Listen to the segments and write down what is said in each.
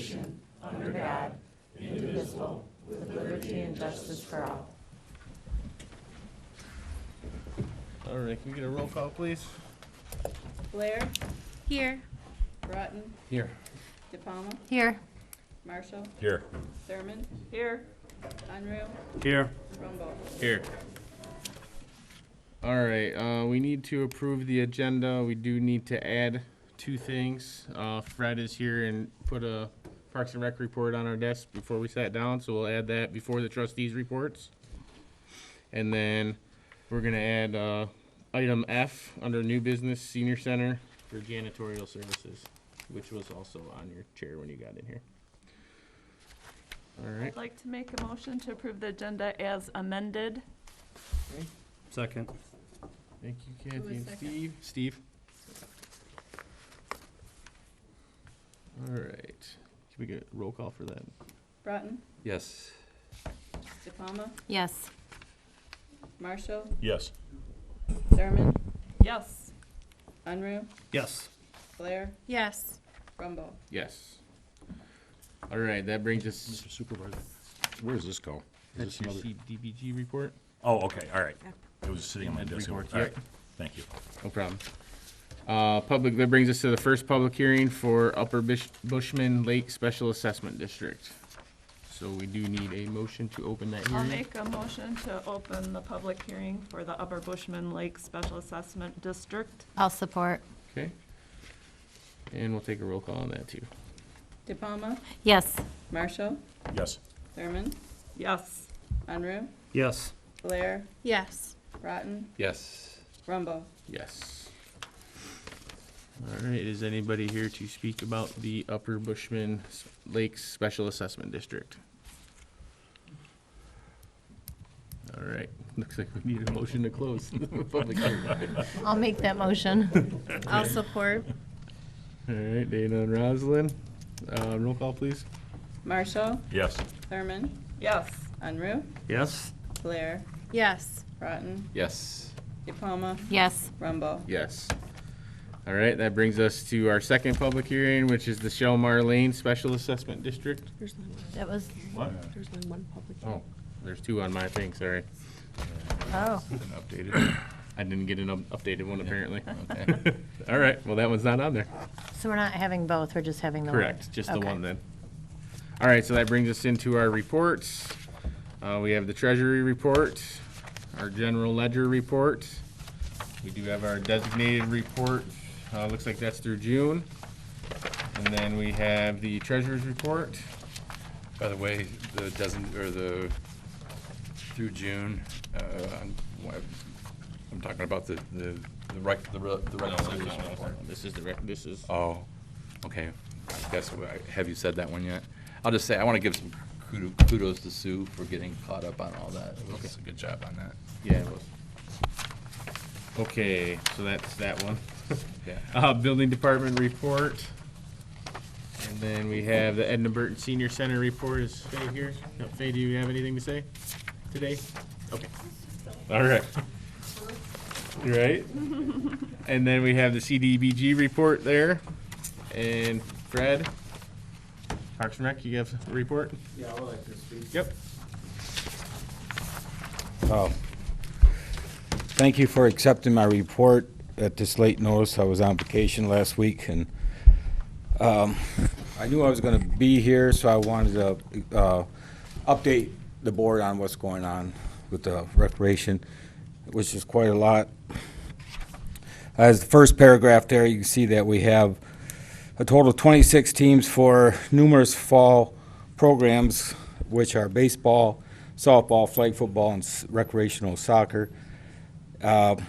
nation, under God, indivisible, with liberty and justice for all. All right, can we get a roll call, please? Blair, Here. Broughton, Here. DePalma, Here. Marshall, Here. Thurman. Here. Unruh, Here. Rumble. Here. All right, we need to approve the agenda. We do need to add two things. Fred is here and put a Parks and Rec report on our desk before we sat down, so we'll add that before the trustees' reports. And then we're gonna add item F under new business senior center for janitorial services, which was also on your chair when you got in here. All right. I'd like to make a motion to approve the agenda as amended. Second. Thank you, Who Kathy was and second? Steve. Steve. All right. Can we get a roll call for that? Broughton, Yes. DePalma, Yes. Marshall, Yes. Thurman. Yes. Unruh, Yes. Blair, Yes. Rumble. Yes. All right, that brings us, Mr. Supervisor, where does this go? that's Is this your another? CDBG report. Oh, okay, all right. It was sitting on my desk. All Report, right, yep. thank you. No problem. Public, that brings us to the first public hearing for Upper Bushman Lake Special Assessment District. So we do need a motion to open that I'll hearing. make a motion to open the public hearing for the Upper Bushman Lake Special Assessment District. I'll support. Okay. And we'll take a roll call on that too. DePalma, Yes. Marshall, Yes. Thurman. Yes. Unruh, Yes. Blair, Yes. Broughton, Yes. Rumble. Yes. All right, is anybody here to speak about the Upper Bushman Lakes Special Assessment District? All right, looks like we need a motion to close the public hearing. I'll make that motion. I'll support. All right, Dana and Rosalind, roll call, please. Marshall, Yes. Thurman. Yes. Unruh, Yes. Blair, Yes. Broughton, Yes. DePalma, Yes. Rumble. Yes. All right, that brings us to our second public hearing, which is the Shelmar Lane Special Assessment District. That was, What? there's only one public. Oh, there's two on my thing, sorry. Oh. Updated. I didn't get an updated one apparently. Okay. All right, well, that one's not on there. So we're not having both, we're just having the one? Correct, just the Okay. one then. All right, so that brings us into our reports. We have the treasury report, our general ledger report. We do have our designated report, looks like that's through June. And then we have the treasurer's report. By the way, the through June, I'm talking about the reconciliation report. This is, Oh, okay. I guess, have you said that one yet? I'll just say, I want to give some kudos to Sue for getting caught up on all that. It was a good job on that. yeah, it was. Okay, so that's that one. Yeah. Building department report. And then we have the Edinburgh Senior Center report. Is Faye here? No, Faye, do you have anything to say today? Okay. All right. Right. And then we have the CDBG report there. And Fred, Parks and Rec, you have a report? Yeah, I would like to speak. Yep. Thank you for accepting my report at this late notice. I was on vacation last week, and I knew I was going to be here, so I wanted to update the board on what's going on with the recreation, which is quite a lot. As the first paragraph there, you can see that we have a total of 26 teams for numerous fall programs, which are baseball, softball, flag football, and recreational soccer.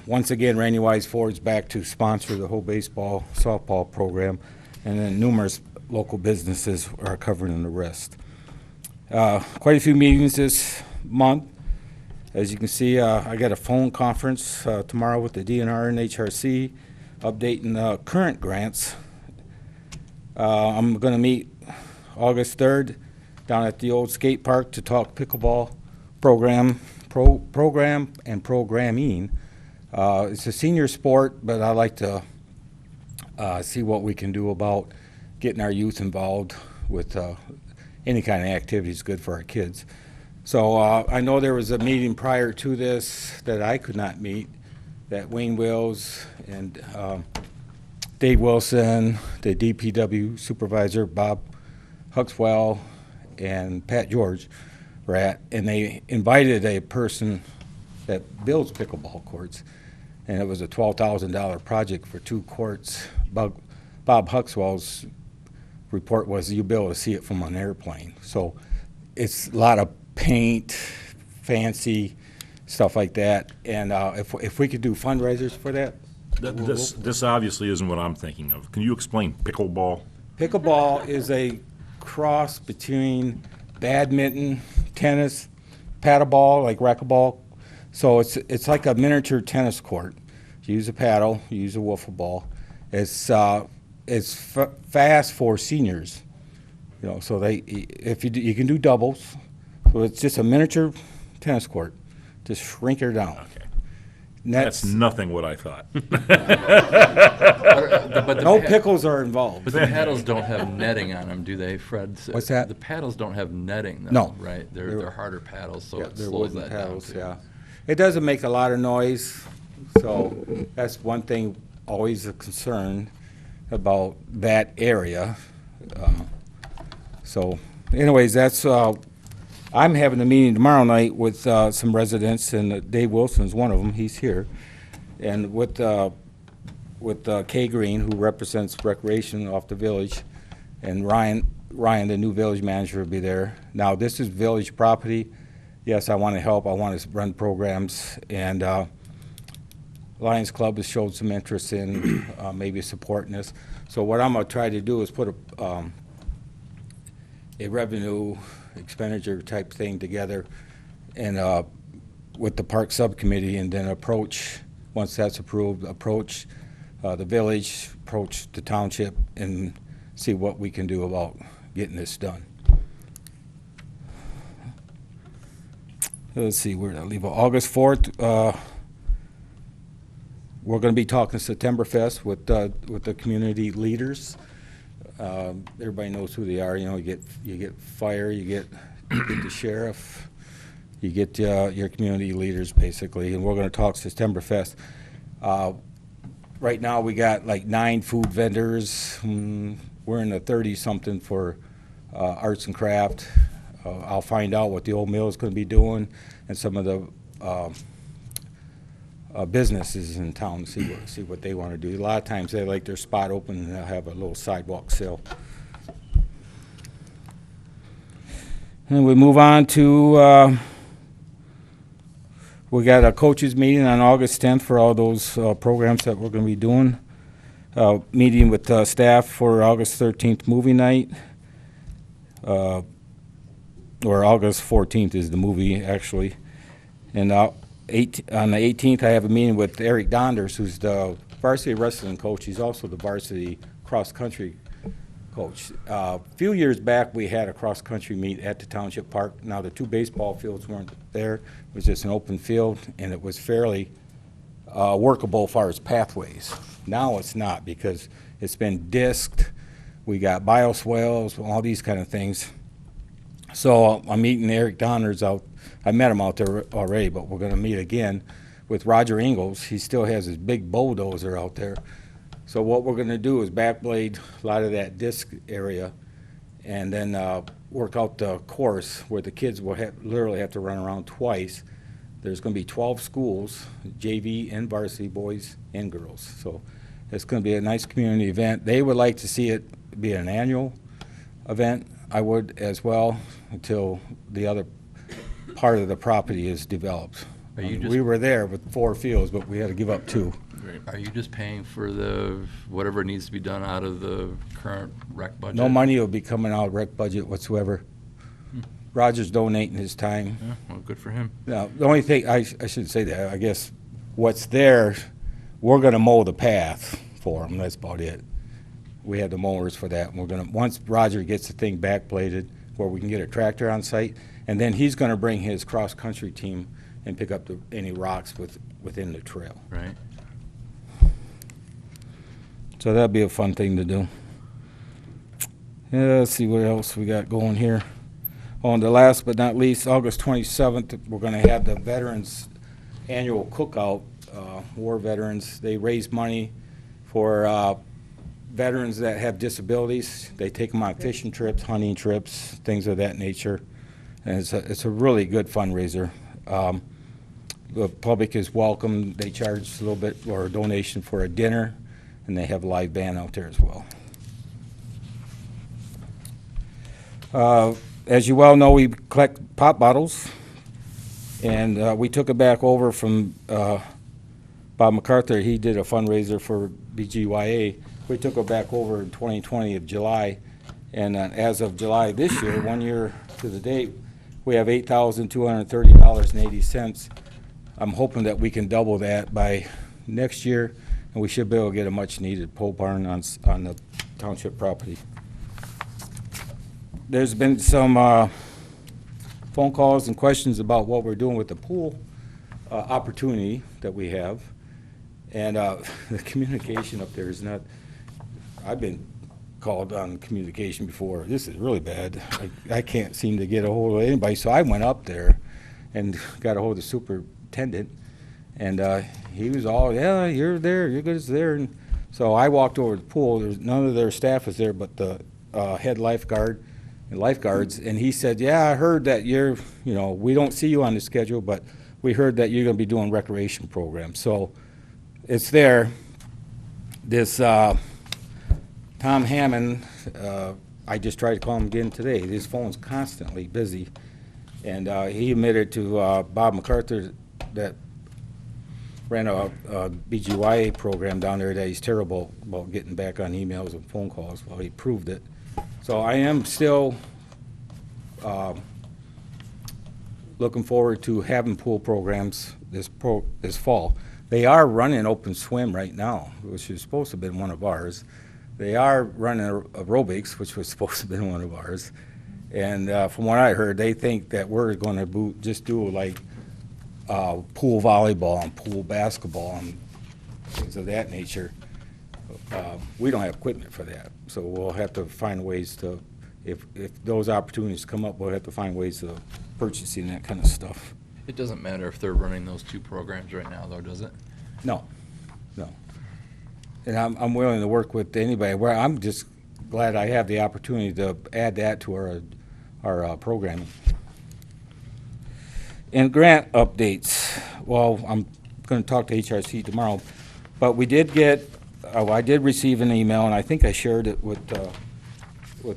Once again, Randy Wise Ford's back to sponsor the whole baseball, softball program, and then numerous local businesses are covering the rest. Quite a few meetings this month. As you can see, I got a phone conference tomorrow with the DNR and HRC, updating current grants. I'm going to meet August 3rd down at the old skate park to talk pickleball program and programming. It's a senior sport, but I like to see what we can do about getting our youth involved with any kind of activity is good for our kids. So I know there was a meeting prior to this that I could not meet, that Wayne Wills and Dave Wilson, the DPW supervisor, Bob Huxwell, and Pat George were at, and they invited a person that builds pickleball courts, and it was a $12,000 project for 2 courts. Bob Huxwell's report was you'll be able to see it from an airplane. So it's a lot of paint, fancy stuff like that, and if we could do fundraisers for that. This obviously isn't what I'm thinking of. Can you explain pickleball? Pickleball is a cross between badminton, tennis, paddleball, like racquetball. So it's like a miniature tennis court. You use a paddle, you use a wiffle ball. It's fast for seniors, you know. So if you can do doubles. So it's just a miniature tennis court. Just shrink her down. Okay. Nets. That's nothing what I thought. But No pickles are involved. But the paddles don't have netting on them, do they, Fred? What's that? The paddles don't have netting, though, No. right? They're harder paddles, so Yeah, it they're slows wooden that paddles, down, too. yeah. It doesn't make a lot of noise, so that's one thing always a concern about that area. So anyways, that's, I'm having a meeting tomorrow night with some residents, and Dave Wilson's one of them, he's here. And with Kay Green, who represents Recreation off the village, and Ryan, the new village manager, will be there. Now, this is village property. Yes, I want to help. I want to run programs. And Lions Club has showed some interest in maybe supporting this. So what I'm going to try to do is put a revenue expenditure type thing together and with the park subcommittee, and then approach, once that's approved, approach the village, approach the township, and see what we can do about getting this done. Let's see, where did I leave it? August 4th, we're going to be talking Septemberfest with the community leaders. Everybody knows who they are. You know, you get fire, you get the sheriff, you get your community leaders basically, and we're going to talk Septemberfest. Right now we got like 9 food vendors. We're in the 30-something for arts and craft. I'll find out what the old mill is going to be doing, and some of the businesses in town, see what they want to do. A lot of times they like their spot open and they'll have a little sidewalk sale. And we move on to, we got a coaches meeting on August 10th for all those programs that we're going to be doing. Meeting with staff for August 13th movie night. Or August 14th is the movie, actually. And on the 18th, I have a meeting with Eric Donders, who's the varsity wrestling coach. He's also the varsity cross-country coach. A few years back, we had a cross-country meet at the Township Park. Now, the 2 baseball fields weren't there. It was just an open field, and it was fairly workable as far as pathways. Now it's not, because it's been disked. We got bioswales, all these kind of things. So I'm meeting Eric Donners out. I met him out there already, but we're going to meet again with Roger Ingalls. He still has his big bulldozer out there. So what we're going to do is backblade a lot of that disc area, and then work out the course where the kids will literally have to run around twice. There's going to be 12 schools, JV and varsity, boys and girls. So it's going to be a nice community event. They would like to see it be an annual event. I would as well, until the other part of the property is developed. We were there with 4 fields, but we had to give up 2. Are you just paying for whatever needs to be done out of the current rec budget? No money will be coming out of rec budget whatsoever. Roger's donating his time. Yeah, well, good for him. Now, the only thing, I shouldn't say that, I guess what's there, we're going to mow the path for them. That's about it. We had the mowers for that. And we're going to, once Roger gets the thing backbladed, where we can get a tractor on site, and then he's going to bring his cross-country team and pick up any rocks within the trail. Right. So that'd be a fun thing to do. Let's see what else we got going here. On the last but not least, August 27th, we're going to have the Veterans Annual Cookout. War veterans, they raise money for veterans that have disabilities. They take them on fishing trips, hunting trips, things of that nature. And it's a really good fundraiser. The public is welcome. They charge a little bit or a donation for a dinner, and they have a live band out there as well. As you well know, we collect pop bottles, and we took it back over from Bob MacArthur. He did a fundraiser for BGYA. We took it back over in 2020 of July, and as of July this year, 1 year to the date, we have $8,230.80. I'm hoping that we can double that by next year, and we should be able to get a much-needed pole barn on the township property. There's been some phone calls and questions about what we're doing with the pool opportunity that we have. And the communication up there is not, I've been called on communication before. This is really bad. I can't seem to get a hold of anybody. So I went up there and got a hold of the superintendent. And he was all, yeah, you're there, you're good as there. And so I walked over to the pool. There's none of their staff was there but the head lifeguard and lifeguards, and he said, yeah, I heard that you're, we don't see you on the schedule, but we heard that you're going to be doing recreation programs. So it's there. This Tom Hammond, I just tried to call him again today. His phone's constantly busy, and he admitted to Bob MacArthur that ran a BGYA program down there that he's terrible about getting back on emails and phone calls. Well, he proved it. So I am still looking forward to having pool programs this fall. They are running open swim right now, which is supposed to have been one of ours. They are running aerobics, which was supposed to have been one of ours. And from what I heard, they think that we're going to just do like pool volleyball and pool basketball and things of that nature. We don't have equipment for that, so we'll have to find ways to, if those opportunities come up, we'll have to find ways of purchasing that kind of stuff. It doesn't matter if they're running those two programs right now, though, does it? No. And I'm willing to work with anybody. Where I'm just glad I have the opportunity to add that to our programming. And grant updates. Well, I'm going to talk to HRC tomorrow, but we did get. I did receive an email, and I think I shared it with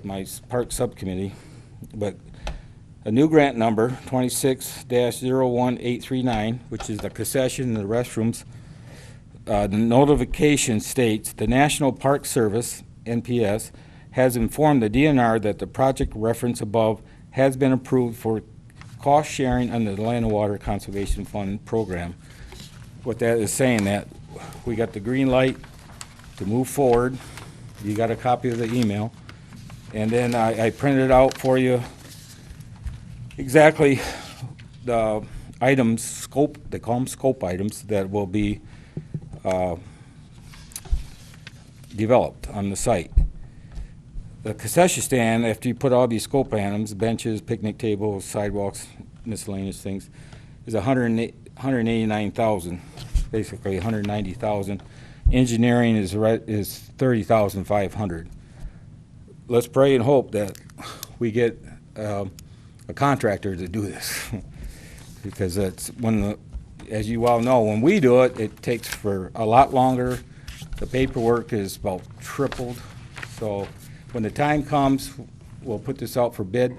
my park subcommittee, but a new grant number, 26-01839, which is the concession and the restrooms. The notification states, the National Park Service, NPS, has informed the DNR that the project reference above has been approved for cost sharing under the Land and Water Conservation Fund program. What that is saying, that we got the green light to move forward. You got a copy of the email. And then I printed out for you exactly the items, scope, they call them scope items, that will be developed on the site. The concession stand, after you put all these scope items, benches, picnic tables, sidewalks, miscellaneous things, is $189,000, basically $190,000. Engineering is $30,500. Let's pray and hope that we get a contractor to do this, because it's as you all know, when we do it, it takes for a lot longer. The paperwork is about tripled. So when the time comes, we'll put this out for bid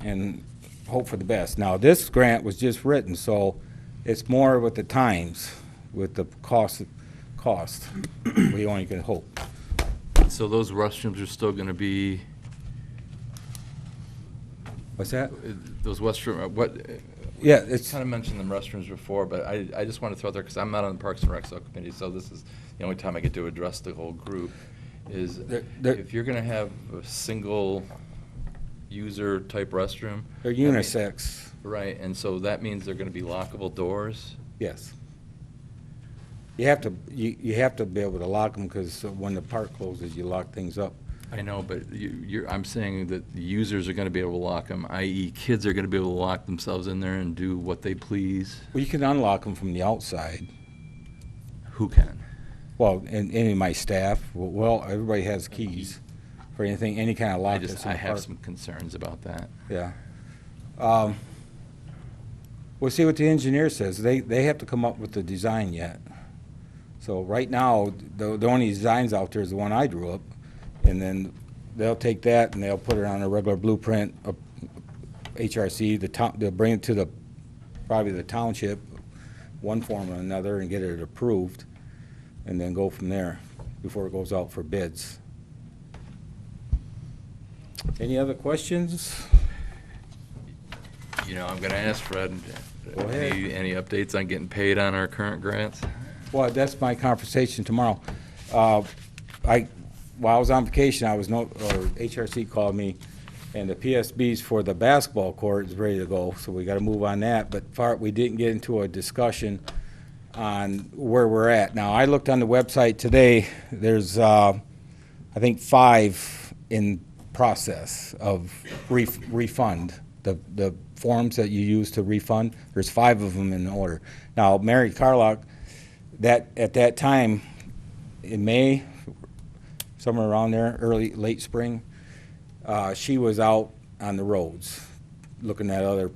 and hope for the best. Now, this grant was just written, so it's more with the times, with the cost. We only can hope. So those restrooms are still going to be, What's that? those restroom, what? Yeah, You it's, kind of mentioned them restrooms before, but I just want to throw it there because I'm not on the Parks and Rec subcommittee, so this is the only time I get to address the whole group. Is if you're going to have a single user type restroom. they're unisex, Right, and so that means they're going to be lockable doors. yes. You have to be able to lock them, because when the park closes, you lock things up. I know, but I'm saying that the users are going to be able to lock them, i.e. kids are going to be able to lock themselves in there and do what they please. Well, you can unlock them from the outside. Who can? Well, and any of my staff, well, everybody has keys for anything, any kind of lock. I have some concerns about that. Yeah. We'll see what the engineer says. They have to come up with the design yet. So right now, the only designs out there is the one I drew up, and then they'll take that and they'll put it on a regular blueprint of HRC. They'll bring it to probably the township, one form or another, and get it approved, and then go from there before it goes out for bids. Any other questions? You know, I'm going to ask Fred, Go ahead. any updates on getting paid on our current grants? Well, that's my conversation tomorrow. While I was on vacation, HRC called me, and the PSBs for the basketball court is ready to go, so we got to move on that. But we didn't get into a discussion on where we're at. Now, I looked on the website today. There's, I think, 5 in process of refund. The forms that you use to refund, there's 5 of them in order. Now, Mary Carlock, at that time, in May, somewhere around there, late spring, she was out on the roads looking at other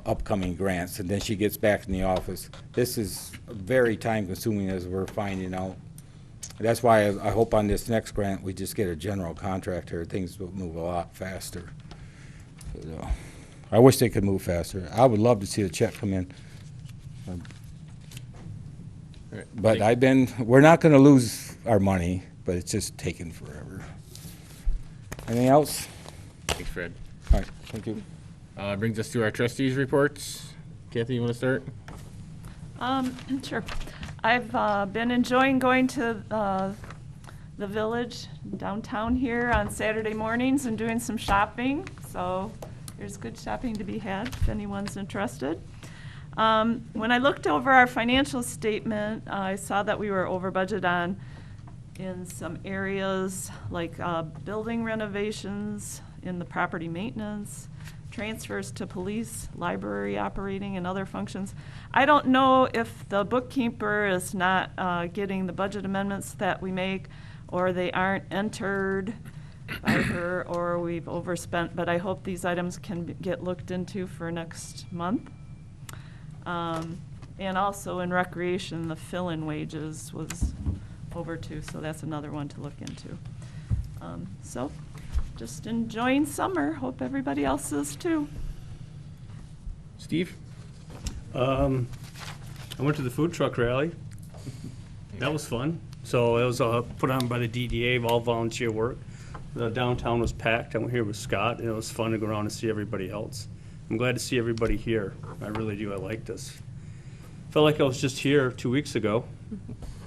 upcoming grants, and then she gets back in the office. This is very time-consuming, as we're finding out. That's why I hope on this next grant we just get a general contractor. Things will move a lot faster. I wish they could move faster. I would love to see the check come in. But we're not going to lose our money, but it's just taking forever. Anything else? Thanks, Fred. All right, thank you. Brings us to our trustees reports. Kathy, you want to start? Sure. I've been enjoying going to the village downtown here on Saturday mornings and doing some shopping. So there's good shopping to be had if anyone's interested. When I looked over our financial statement, I saw that we were over budget in some areas like building renovations, in the property maintenance, transfers to police, library operating, and other functions. I don't know if the bookkeeper is not getting the budget amendments that we make, or they aren't entered by her, or we've overspent, but I hope these items can get looked into for next month. And also in recreation, the fill-in wages was over too, so that's another one to look into. So just enjoying summer. Hope everybody else is too. Steve? I went to the food truck rally. That was fun. So it was put on by the DDA, all volunteer work. The downtown was packed. I went here with Scott, and it was fun to go around and see everybody else. I'm glad to see everybody here. I really do. I like this. Felt like I was just here 2 weeks ago.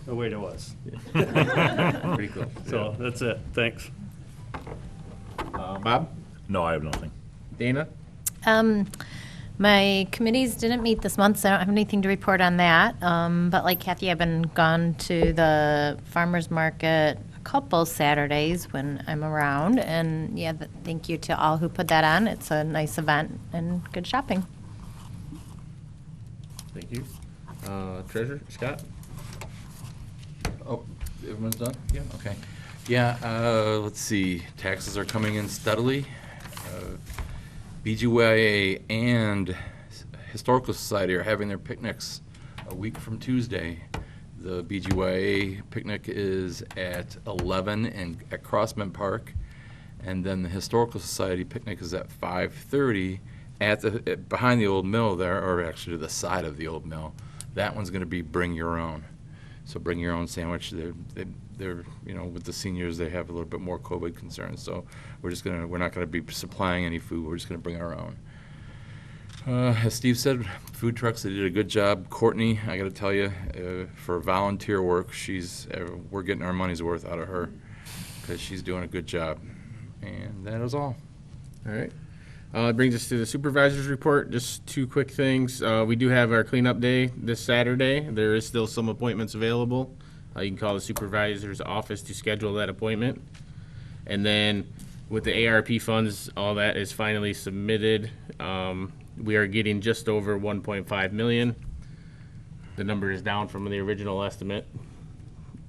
Oh, wait, I was. Pretty cool. So that's it. Thanks. Bob? No, I have nothing. Dana? My committees didn't meet this month, so I don't have anything to report on that. But like Kathy, I've been gone to the farmer's market a couple Saturdays when I'm around. And yeah, thank you to all who put that on. It's a nice event and good shopping. Thank you. Treasurer, Scott? Oh, everyone's done? Yeah. Okay. Yeah, let's see. Taxes are coming in steadily. BGYA and Historical Society are having their picnics a week from Tuesday. The BGYA picnic is at 11 at Crossman Park, and then the Historical Society picnic is at 5:30 behind the old mill there, or actually to the side of the old mill. That one's going to be bring your own. So bring your own sandwich. They're with the seniors, they have a little bit more COVID concerns. So we're not going to be supplying any food. We're just going to bring our own. As Steve said, food trucks, they did a good job. Courtney, I got to tell you, for volunteer work, we're getting our money's worth out of her because she's doing a good job. And that is all. All right. It brings us to the supervisor's report. Just 2 quick things. We do have our cleanup day this Saturday. There is still some appointments available. You can call the supervisor's office to schedule that appointment. And then with the ARP funds, all that is finally submitted. We are getting just over 1.5 million. The number is down from the original estimate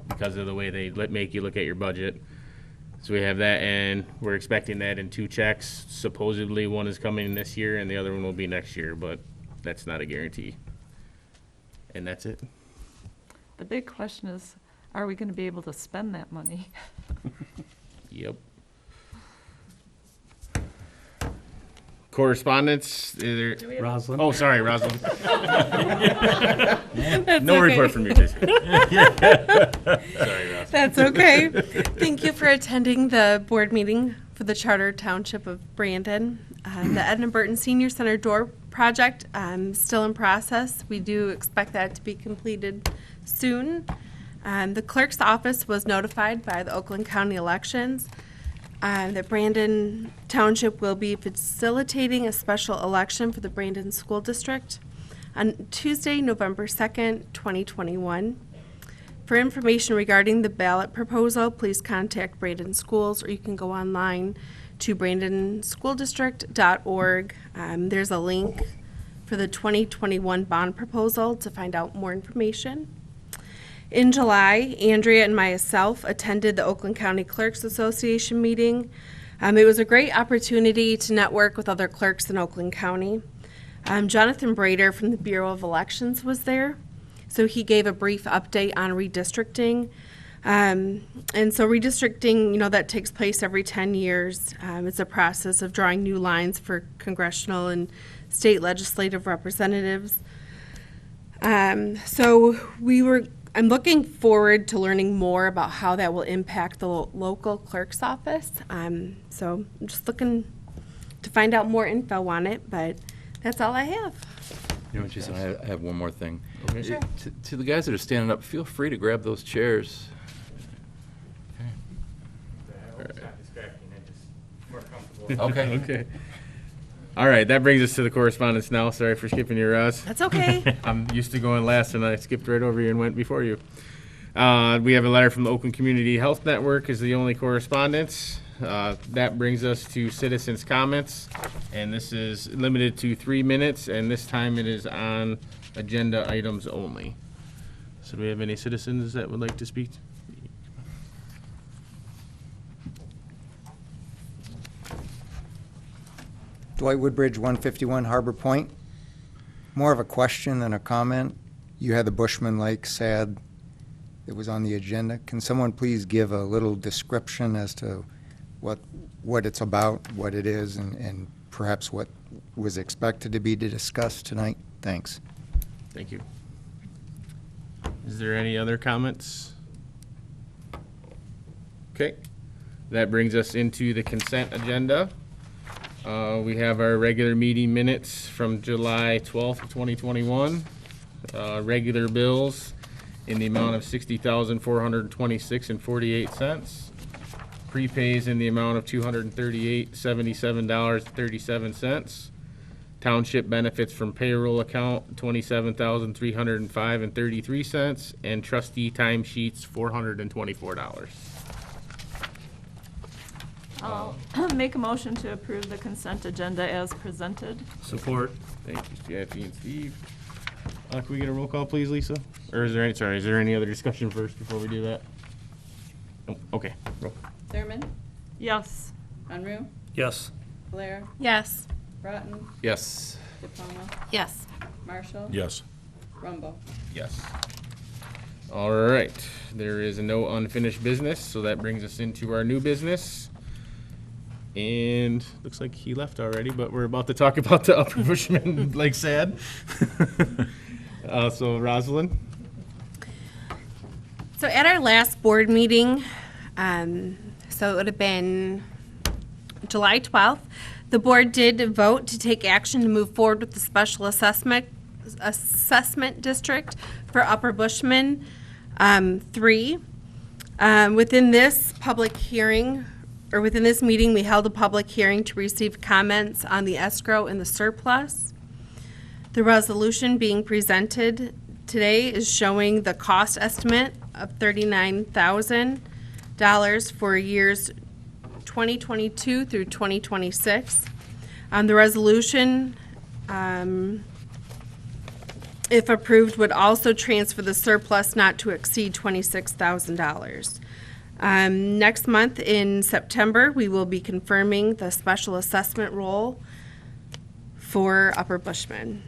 because of the way they make you look at your budget. So we have that, and we're expecting that in 2 checks. Supposedly one is coming this year and the other one will be next year, but that's not a guarantee. And that's it. The big question is, are we going to be able to spend that money? Yep. Correspondence? Is there? Rosalind? Oh, sorry, Rosalind. No report from you, Jason. Sorry, Rosalind. That's okay. Thank you for attending the board meeting for the Charter Township of Brandon. The Edinburgh Senior Center door project still in process. We do expect that to be completed soon. The clerk's office was notified by the Oakland County elections that Brandon Township will be facilitating a special election for the Brandon School District on Tuesday, November 2nd, 2021. For information regarding the ballot proposal, please contact Brandon Schools, or you can go online to brandonschooldistrict.org. There's a link for the 2021 bond proposal to find out more information. In July, Andrea and myself attended the Oakland County Clerks Association meeting. It was a great opportunity to network with other clerks in Oakland County. Jonathan Brader from the Bureau of Elections was there, so he gave a brief update on redistricting. And so redistricting, that takes place every 10 years. It's a process of drawing new lines for congressional and state legislative representatives. I'm looking forward to learning more about how that will impact the local clerk's office. So I'm just looking to find out more info on it, but that's all I have. You know what, Jason, I have one more thing. Okay. Sure. To the guys that are standing up, feel free to grab those chairs. Okay. Okay. All right, that brings us to the correspondence now. Sorry for skipping you, Roz. That's okay. I'm used to going last, and I skipped right over you and went before you. We have a letter from the Oakland Community Health Network is the only correspondence. That brings us to citizens' comments, and this is limited to 3 minutes, and this time it is on agenda items only. So do we have any citizens that would like to speak? Dwight Woodbridge, 151 Harbor Point. More of a question than a comment. You had the Bushman Lake SAD that was on the agenda. Can someone please give a little description as to what it's about, what it is, and perhaps what was expected to be discussed tonight? Thanks. Thank you. Is there any other comments? Okay. That brings us into the consent agenda. We have our regular meeting minutes from July 12th, 2021. Regular bills in the amount of $60,426.48. Prepays in the amount of $238.77.37. Township benefits from payroll account $27,305.33, and trustee timesheets $424. I'll make a motion to approve the consent agenda as presented. Support. Thank you, Jackie and Steve. Can we get a roll call, please, Lisa? Or is there any other discussion first before we do that? Oh, okay. Roll. Thurman, Yes. Unruh, Yes. Blair, Yes. Broughton, Yes. Diploma, Yes. Marshall, Yes. Rumble. Yes. All right. There is no unfinished business, so that brings us into our new business. And looks like he left already, but we're about to talk about the Upper Bushman Lake SAD. So Rosalind? So at our last board meeting, so it would have been July 12th, the board did vote to take action to move forward with the special assessment district for Upper Bushman 3. Within this public hearing, or within this meeting, we held a public hearing to receive comments on the escrow and the surplus. The resolution being presented today is showing the cost estimate of $39,000 for years 2022 through 2026. The resolution, if approved, would also transfer the surplus not to exceed $26,000. Next month in September, we will be confirming the special assessment role for Upper Bushman.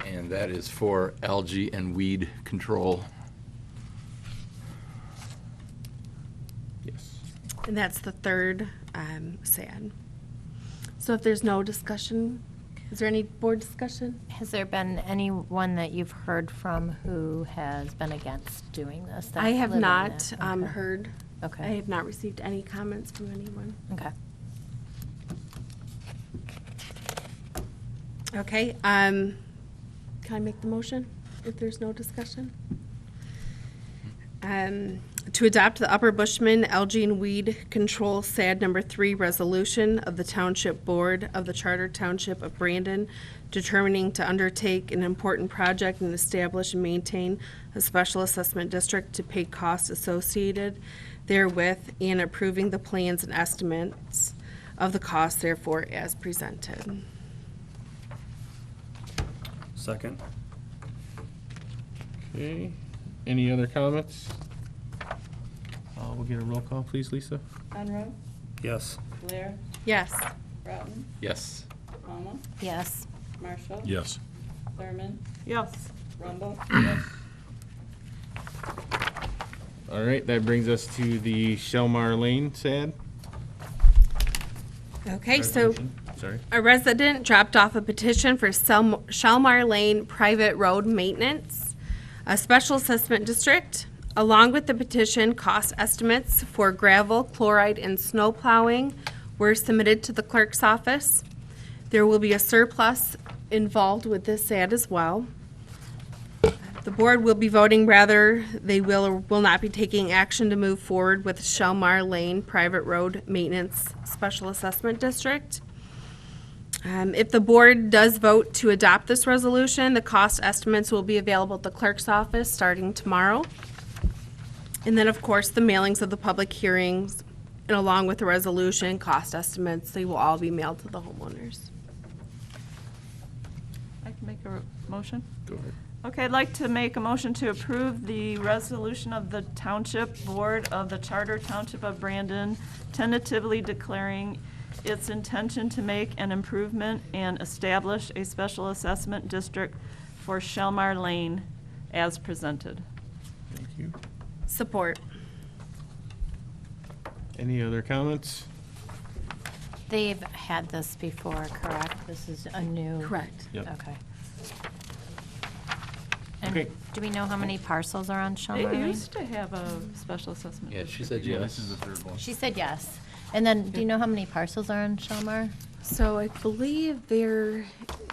And that is for algae and weed control. Yes. And that's the third SAD. So if there's no discussion, is there any board discussion? Has there been anyone that you've heard from who has been against doing this? that I have live in not that? Okay. heard. Okay. I have not received any comments from anyone. Okay. Okay, can I make the motion if there's no discussion? To adopt the Upper Bushman Algae and Weed Control SAD number 3 resolution of the Township Board of the Charter Township of Brandon, determining to undertake an important project and establish and maintain a special assessment district to pay costs associated therewith, and approving the plans and estimates of the costs therefore as presented. Second. Okay, any other comments? We'll get a roll call, please, Lisa. Unruh, Yes. Blair, Yes. Broughton, Yes. Palma, Yes. Marshall. Yes. Thurman, Yes. Rumble. All right, that brings us to the Shelmar Lane SAD. Okay, so resolution. Sorry. a resident dropped off a petition for Shelmar Lane private road maintenance, a special assessment district. Along with the petition, cost estimates for gravel, chloride, and snow plowing were submitted to the clerk's office. There will be a surplus involved with this ad as well. The board will be voting whether they will or will not be taking action to move forward with Shelmar Lane Private Road Maintenance Special Assessment District. If the board does vote to adopt this resolution, the cost estimates will be available at the clerk's office starting tomorrow. And then, of course, the mailings of the public hearings, and along with the resolution, cost estimates, they will all be mailed to the homeowners. I can make a motion? Go ahead. Okay, I'd like to make a motion to approve the resolution of the Township Board of the Charter Township of Brandon tentatively declaring its intention to make an improvement and establish a special assessment district for Shelmar Lane as presented. Thank you. Support. Any other comments? They've had this before, correct? This is a new. Correct. Yep. Okay. And Okay. do we know how many parcels are on Shelmar They Lane? used to have a special assessment. Yeah, she said Yeah, yes. this is the third one. She said yes. And then, do you know how many parcels are on Shelmar? So I believe there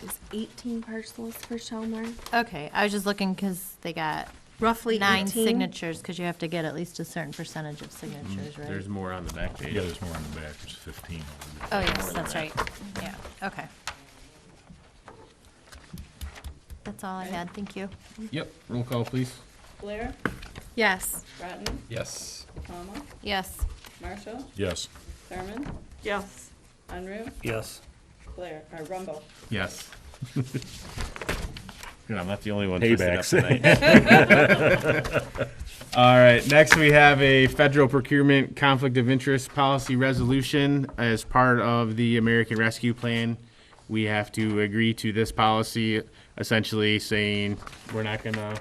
is 18 parcels for Shelmar. Okay, I was just looking because they got Roughly 9 18. signatures, because you have to get at least a certain percentage of signatures, right? There's more on the back page. Yeah, there's more on the back. There's 15 over there. Oh, yes, that's right. Yeah, okay. That's all I had, thank you. Yep, roll call, please. Blair, Yes. Broughton, Yes. Palma, Yes. Marshall, Yes. Thurman, Yes. Unruh, Yes. Blair, or Rumble. Yes. Good, I'm not the only one twisted up Paybacks. tonight. All right, next we have a federal procurement conflict of interest policy resolution. As part of the American Rescue Plan, we have to agree to this policy, essentially saying we're not gonna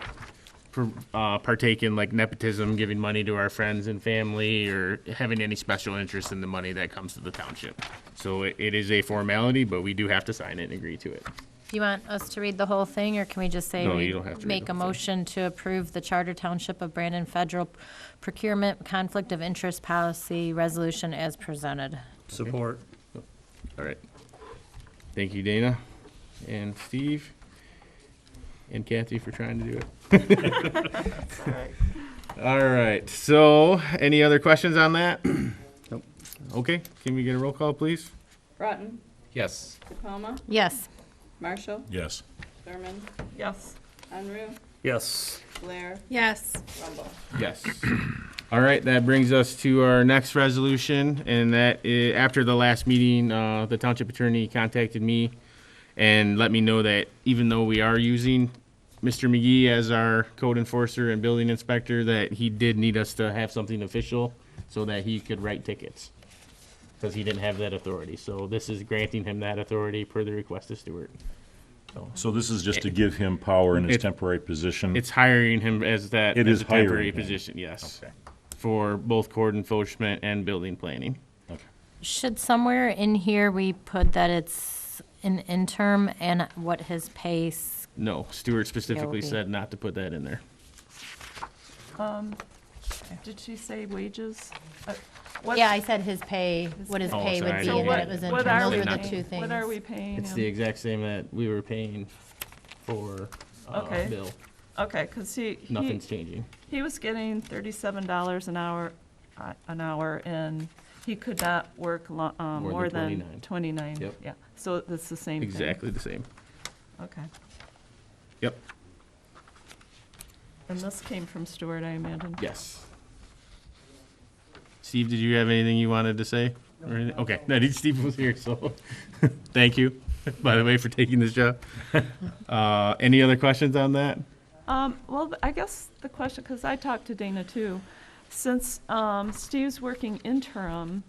partake in like nepotism, giving money to our friends and family, or having any special interest in the money that comes to the township. So it is a formality, but we do have to sign it and agree to it. Do you want us to read the whole thing, or can we just say No, we you don't have to read make the a whole thing. motion to approve the Charter Township of Brandon Federal Procurement Conflict of Interest Policy Resolution as presented? Support. All right. Thank you, Dana and Steve and Kathy for trying to do it. All right. So, any other questions on that? Nope. Okay. Can we get a roll call, please? Broughton, Yes. Palma, Yes. Marshall, Yes. Thurman, Yes. Unruh, Yes. Blair, Yes. Rumble. Yes. All right, that brings us to our next resolution, and that is, after the last meeting, the township attorney contacted me and let me know that even though we are using Mr. McGee as our code enforcer and building inspector, that he did need us to have something official so that he could write tickets, because he didn't have that authority. So this is granting him that authority per the request of Stewart. So this is just to give him power in his It- temporary position? It's hiring him as that, It as is a temporary hiring him. position, yes. Okay. For both code enforcement and building planning. Should somewhere in here we put that it's an interim and what his pace? No, Stewart specifically be. said not to put that in there. Did she say wages? What- Yeah, I said his pay, what his Oh, pay sorry, would I be didn't and hear that that. it was What interim. are Those we were the paying? two things. What are we paying It's him? the exact same that we were paying for, Okay. Bill. Okay, because Nothing's changing. he was getting $37 an hour, and he could not work more than 29. 29. Yep. Yeah, so it's the same thing. Exactly the same. Okay. Yep, And this came from Stuart, I imagine? yes. Steve, did you have anything you wanted to say? Or anything? Okay, no, Steve was here, so, thank you, by the way, for taking this job. Any other questions on that? Well, I guess the question, because I talked to Dana too, since Steve's working interim,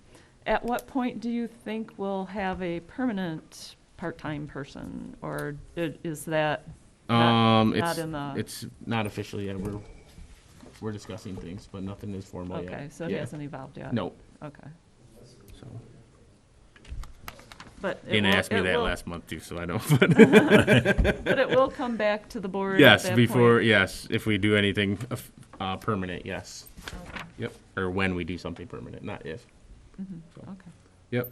at what point do you think we'll have a permanent part-time person? Or is that not in the? It's not official yet, we're discussing things, but nothing is formal yet. Okay, so it Yeah. hasn't evolved yet? Nope. Okay. So, But it Dana will- asked me it that will- last month too, so I know. But it will come back to the board at Yes, that before, point? yes, if we do anything permanent, yes. Yep, or when we do something permanent, not if. Okay. Yep.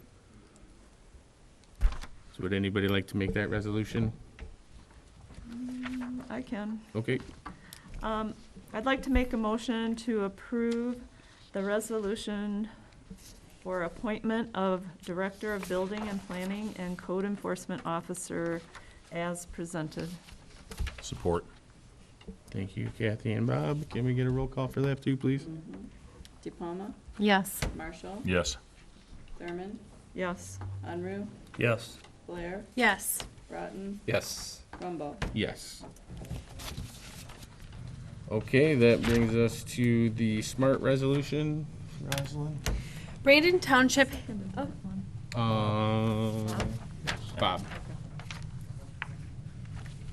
So would anybody like to make that resolution? I can. Okay, I'd like to make a motion to approve the resolution for appointment of Director of Building and Planning and Code Enforcement Officer as presented. Support. thank you, Kathy and Bob. Can we get a roll call for that too, please? DePalma, Yes. Marshall, Yes. Thurman, Yes. Unruh, Yes. Blair, Yes. Broughton, Yes. Rumble. Yes. Okay, that brings us to the SMART resolution. Rosalind? Brandon Township, Bob.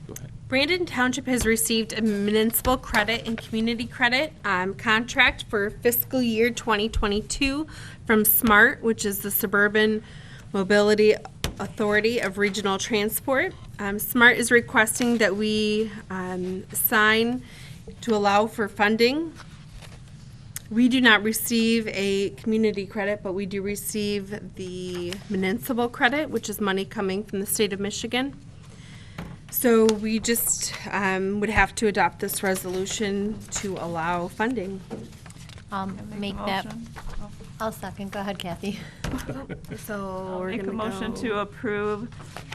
Go ahead. Brandon Township has received a municipal credit and community credit contract for fiscal year 2022 from SMART, which is the Suburban Mobility Authority of Regional Transport. SMART is requesting that we sign to allow for funding. We do not receive a community credit, but we do receive the municipal credit, which is money coming from the state of Michigan. So we just would have to adopt this resolution to allow funding. Make a that, motion. I'll second. Go ahead, Kathy. So I'll we're make a gonna motion go- to approve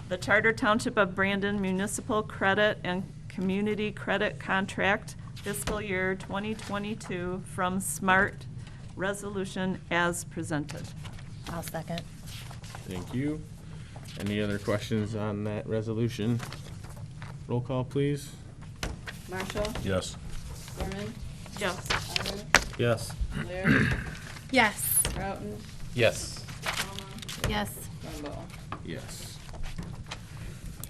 the Charter Township of Brandon Municipal Credit and Community Credit Contract fiscal year 2022 from SMART Resolution as presented. I'll second. Thank you. Any other questions on that resolution? Roll call, please. Marshall, Yes. Thurman, Yes. Unruh, Yes. Blair, Yes. Broughton, Yes. DePalma, Yes. Rumble. Yes.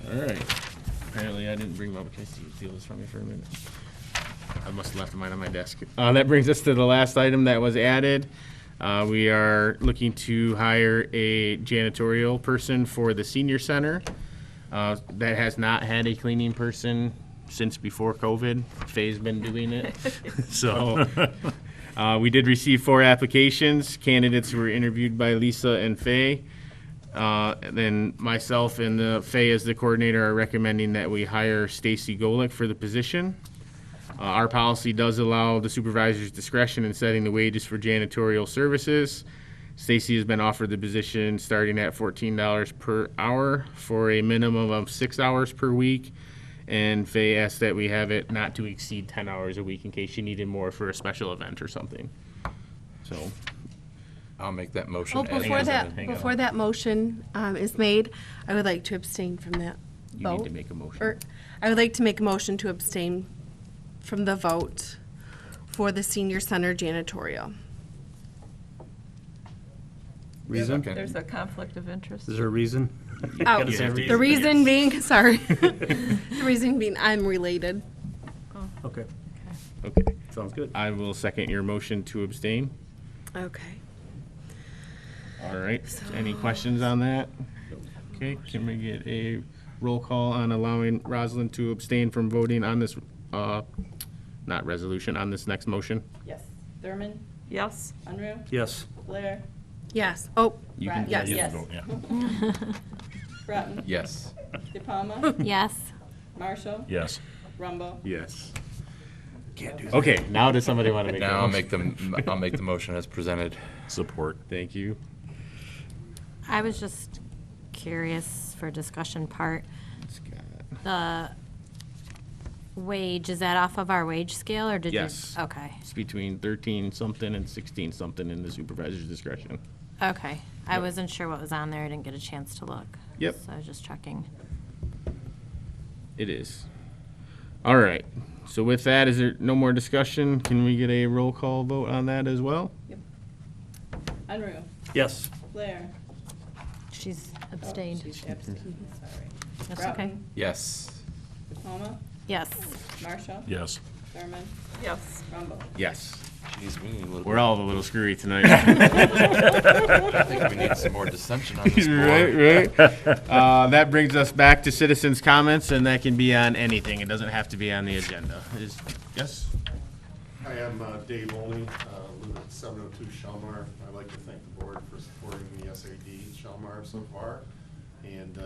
All right. Apparently I didn't bring my, can you steal this from me for a minute? I must have left mine on my desk. That brings us to the last item that was added. We are looking to hire a janitorial person for the senior center. That has not had a cleaning person since before COVID. Faye's been doing it. So, we did receive 4 applications. Candidates were interviewed by Lisa and Faye. Then myself and Faye as the coordinator are recommending that we hire Stacy Golick for the position. Our policy does allow the supervisor's discretion in setting the wages for janitorial services. Stacy has been offered the position starting at $14 per hour for a minimum of 6 hours per week. And Faye asked that we have it not to exceed 10 hours a week in case she needed more for a special event or something. So, I'll make that motion. Oh, as before presented. hang on. before that motion is made, I would like to abstain from that you vote. need to make a motion. Or, I would like to make a motion to abstain from the vote for the senior center janitorial. Reason? Okay. There's a conflict of interest. Is there a reason? You Oh, gotta say the the reason. reason being, sorry, the reason being I'm related. Okay, Okay. sounds good. I will second your motion to abstain. Okay. All right. Any questions on that? Okay, can we get a roll call on allowing Rosalind to abstain from voting on this, not resolution, on this next motion? Yes. Thurman, Yes? Unruh, Yes. Blair, Yes. Oh, You can Yes. You Yes. can vote, yeah. Bratton, Yes. De Palma, Yes. Marshall, Yes. Rumble. Yes. Okay, now does somebody want to make a Now motion? I'll make the motion as presented. Support. Thank you. I was just curious for discussion part. Scott. The wage, is that off of our wage scale or did you? Yes. Okay, It's between 13 something and 16 something in the supervisor's discretion. okay. I wasn't sure what was on there. I didn't get a chance to look. Yep. So I was just checking. It is. All right. So with that, is there no more discussion? Can we get a roll call vote on that as well? Unruh, Yes. Blair. She's Oh, abstained. she's abstained, sorry. That's okay. Broughton, Yes. De Palma, Yes. Marshall, Yes. Thurman, Yes. Rumble. Yes. Jeez, we need a little. We're all a little screwy tonight. I think we need some more dissension on this board. right. That brings us back to citizens' comments, and that can be on anything. It doesn't have to be on the agenda. Yes? Hi, I'm Dave Olney, live at 702 Shalmar. I'd like to thank the board for supporting the SAD Shalmar so far. And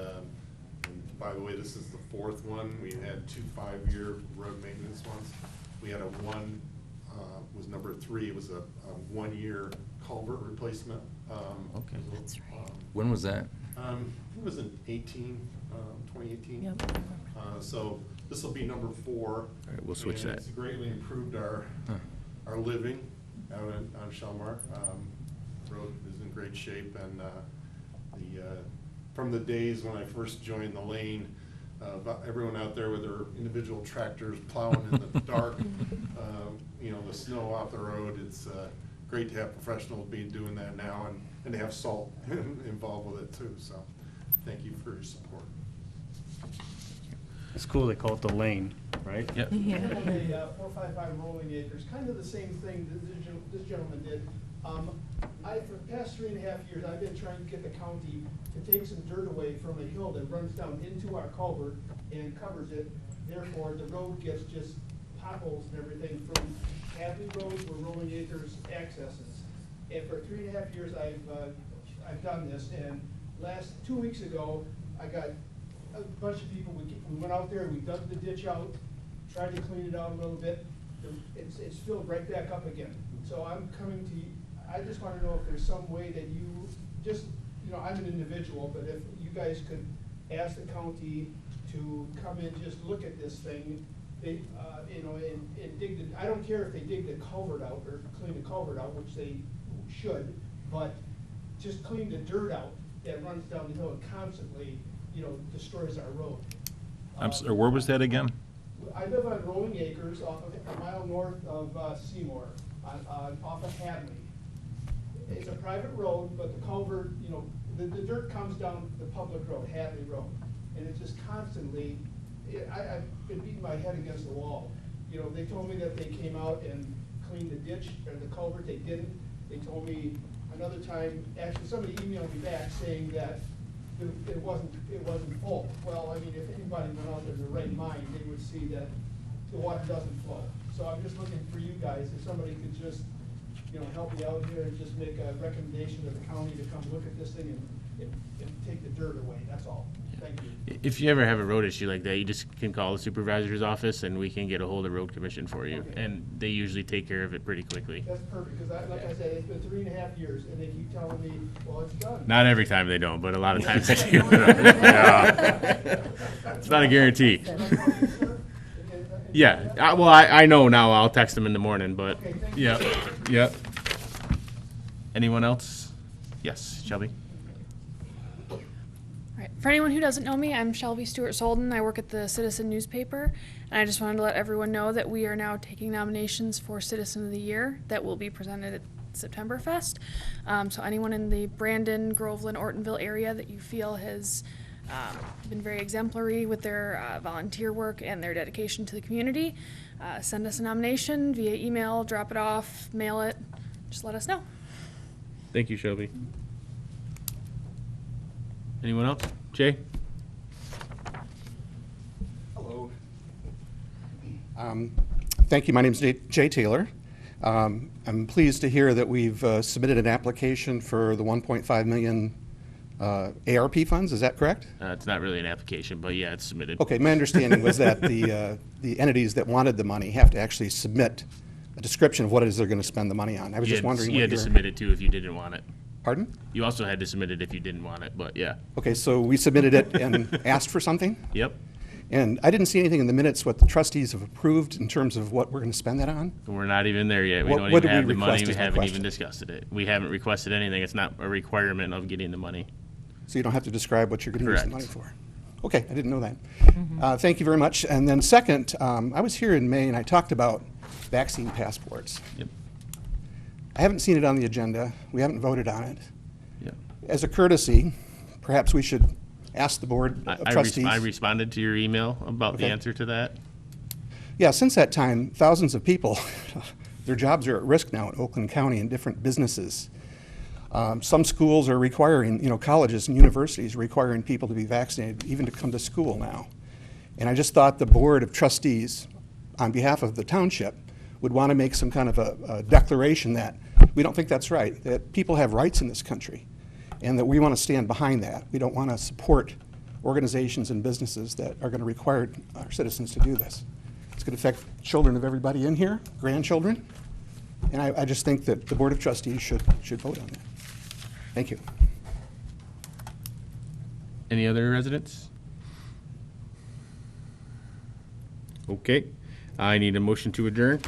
by the way, this is the fourth one. We had 2 5-year road maintenance ones. We had was number 3. It was a 1-year culvert replacement. Okay. That's right. When was that? It was in 2018. So this will be number 4. All right, we'll switch and that. It's greatly improved our living out on Shalmar. Road is in great shape, and from the days when I first joined the lane, everyone out there with their individual tractors plowing in the dark, the snow off the road. It's great to have professionals doing that now, and to have SALT involved with it too. So, thank you for your support. It's cool they call it the lane, right? Yep. On a 455 Rolling Acres, kind of the same thing that this gentleman did. For the past 3.5 years, I've been trying to get the county to take some dirt away from a hill that runs down into our culvert and covers it. Therefore, the road gets just potholes and everything from Hadley Road where Rolling Acres accesses. And for 3.5 years, I've done this. And 2 weeks ago, I got a bunch of people, we went out there, we dug the ditch out, tried to clean it out a little bit. It's filled right back up again. So I'm coming to you, I just want to know if there's some way that you just, I'm an individual, but if you guys could ask the county to come in, just look at this thing, they, and dig I don't care if they dig the culvert out or clean the culvert out, which they should, but just clean the dirt out that runs down the hill and constantly, destroys our road. I'm sorry, where was that again? I live on Rolling Acres, off of a mile north of Seymour, off of Hadley. It's a private road, but the culvert, the dirt comes down the public road, Hadley Road, and it's just constantly. I've been beating my head against the wall. They told me that they came out and cleaned the ditch or the culvert. They didn't. They told me another time. Actually, somebody emailed me back saying that it wasn't full. Well, I mean, if anybody went out there in their right mind, they would see that the water doesn't flow. So I'm just looking for you guys, if somebody could just, help me out here and just make a recommendation to the county to come look at this thing and take the dirt away. That's all. Thank you. If you ever have a road issue like that, you just can call the supervisor's office and we can get a hold of road commission for you. Okay. And they usually take care of it pretty quickly. That's perfect, because like I said, it's been 3.5 years, and they keep telling me, well, it's done. Not every time they don't, but a lot of times they do. Yeah. It's not a guarantee. Yeah, well, I know now. I'll text them in the morning, but, Okay, thank you. yeah. Anyone else? Yes, Shelby? Right. For anyone who doesn't know me, I'm Shelby Stewart Solden. I work at the Citizen newspaper, and I just wanted to let everyone know that we are now taking nominations for Citizen of the Year that will be presented at Septemberfest. So anyone in the Brandon, Groveland, Ortonville area that you feel has been very exemplary with their volunteer work and their dedication to the community, send us a nomination via email, drop it off, mail it, just let us know. Thank you, Shelby. Anyone else? Jay? Hello. Thank you. My name is Jay Taylor. I'm pleased to hear that we've submitted an application for the 1.5 million ARP funds. Is that correct? It's not really an application, but yeah, it's submitted. Okay, my understanding was that the entities that wanted the money have to actually submit a description of what it is they're going to spend the money on. I was just wondering. You had to submit it too if you didn't want it. Pardon? You also had to submit it if you didn't want it, but yeah. Okay, so we submitted it and asked for something? Yep. And I didn't see anything in the minutes what the trustees have approved in terms of what we're going to spend that on? We're not even there yet. We don't What even did have we the money. request We is my haven't question. even discussed it. We haven't requested anything. It's not a requirement of getting the money. So you don't have to describe what you're going to use the money Correct. for? Okay, I didn't know that. Thank you very much. And then second, I was here in May and I talked about vaccine passports. Yep. I haven't seen it on the agenda. We haven't voted on it. Yep. As a courtesy, perhaps we should ask the Board of Trustees. I responded to your email about the Okay. answer to that. Yeah, since that time, thousands of people, their jobs are at risk now in Oakland County in different businesses. Some schools are requiring, colleges and universities are requiring people to be vaccinated even to come to school now. And I just thought the Board of Trustees, on behalf of the township, would want to make some kind of a declaration that we don't think that's right, that people have rights in this country, and that we want to stand behind that. We don't want to support organizations and businesses that are going to require our citizens to do this. It's going to affect children of everybody in here, grandchildren, and I just think that the Board of Trustees should vote on that. Thank you. Any other residents? Okay. I need a motion to adjourn.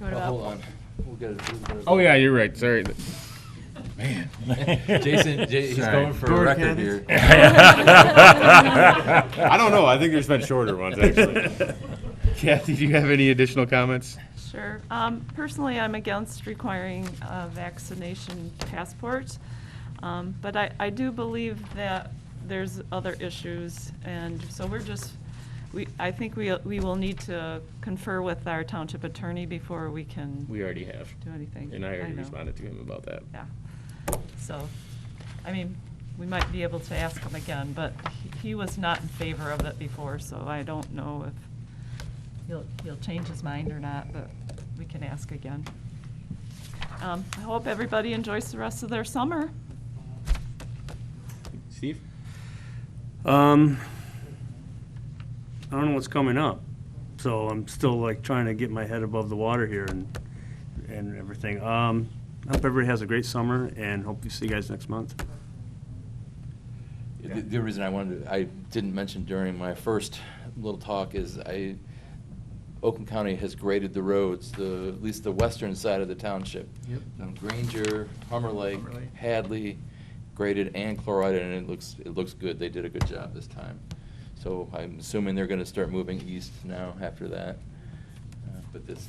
Hold on. We'll get it. Oh, yeah, you're right. Sorry. Man. Jason, he's Sorry. going for Go a ahead, record Candace. here. I don't know. I think there's been shorter ones, actually. Kathy, do you have any additional comments? Sure. Personally, I'm against requiring a vaccination passport, but I do believe that there's other issues, and so I think we will need to confer with our township attorney before we can. We already have. Do anything. And I already know. responded to him about that. Yeah. So, I mean, we might be able to ask him again, but he was not in favor of it before, so I don't know if he'll change his mind or not, but we can ask again. I hope everybody enjoys the rest of their summer. Steve? I don't know what's coming up, so I'm still like trying to get my head above the water here and everything. I hope everybody has a great summer and hope to see you guys next month. The reason I didn't mention during my first little talk is Oakland County has graded the roads, at least the western side of the township. Yep. Granger, Hummer Lake, Hadley, graded and chlorided, and it looks good. They did a good job this time. So I'm assuming they're going to start moving east now after that. But this,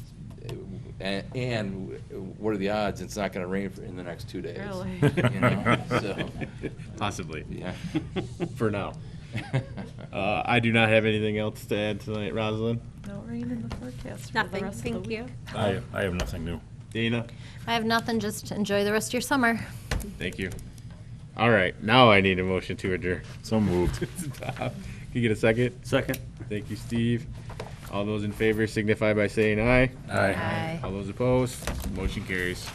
and what are the odds it's not going to rain in the next 2 days? Really? So. Possibly. Yeah. For now. I do not have anything else to add tonight. Rosalind? No rain in the forecast for the Nothing, rest of thank the you. week. I have nothing new. Dana? I have nothing, just enjoy the rest of your summer. Thank you. All right, now I need a motion to adjourn. So moved. Can you get a second? Second. Thank you, Steve. All those in favor signify by saying aye. Aye. Aye. All those opposed, motion carries.